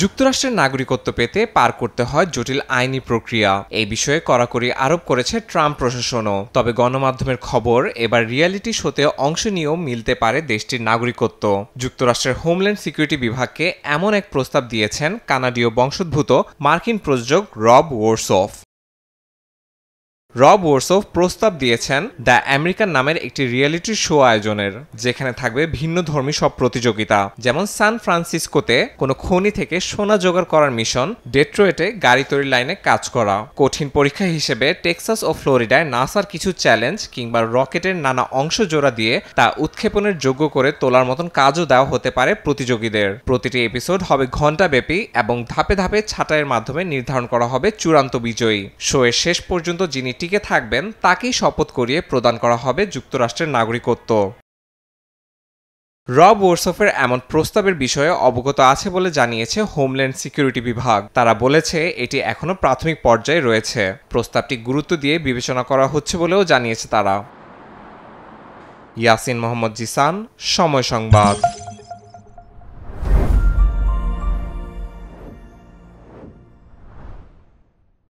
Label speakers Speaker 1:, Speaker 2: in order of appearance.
Speaker 1: যুক্তরাষ্ট্রের নাগরিকত্ব পেতে পার করতে হয় জটিল আইনি প্রক্রিয়া। এই বিষয়ে কড়াকড়ি আরোপ করেছে ট্রাম্প প্রশাসনও। তবে গণমাধ্যমের খবর, এবার রিয়ালিটি শোতে অংশ নিয়েও মিলতে পারে দেশটির নাগরিকত্ব। যুক্তরাষ্ট্রের হোমল্যান্ড সিকিউরিটি বিভাগকে এমন এক প্রস্তাব দিয়েছেন কানাডীয় বংশোদ্ভূত মার্কিন প্রযোজক রব ওরসফ। প্রস্তাব দিয়েছেন দ্য আমেরিকান নামের একটি রিয়েলিটি শো আয়োজনের, যেখানে থাকবে ভিন্নধর্মী সব প্রতিযোগিতা, যেমন সান ফ্রান্সিসকোতে কোনো খনি থেকে সোনা জোগাড় করার মিশন, ডেট্রয়েটে গাড়ি তৈরির লাইনে কাজ করা, কঠিন পরীক্ষা হিসেবে টেক্সাস ও ফ্লোরিডায় নাসার কিছু চ্যালেঞ্জ কিংবা রকেটের নানা অংশ জোড়া দিয়ে তা উৎক্ষেপণের যোগ্য করে তোলার মতন কাজও দেওয়া হতে পারে প্রতিযোগীদের। প্রতিটি এপিসোড হবে ঘণ্টাব্যাপী এবং ধাপে ধাপে ছাঁটাইয়ের মাধ্যমে নির্ধারণ করা হবে চূড়ান্ত বিজয়ী। শো এর শেষ পর্যন্ত যিনি টিকে থাকবেন তাকেই শপথ করিয়ে প্রদান করা হবে যুক্তরাষ্ট্রের নাগরিকত্ব। রব ওরসফের এমন প্রস্তাবের বিষয়ে অবগত আছে বলে জানিয়েছে হোমল্যান্ড সিকিউরিটি বিভাগ। তারা বলেছে এটি এখনো প্রাথমিক পর্যায়ে রয়েছে। প্রস্তাবটি গুরুত্ব দিয়ে বিবেচনা করা হচ্ছে বলেও জানিয়েছে তারা। ইয়াসিন মোহাম্মদ জিসান, সময় সংবাদ।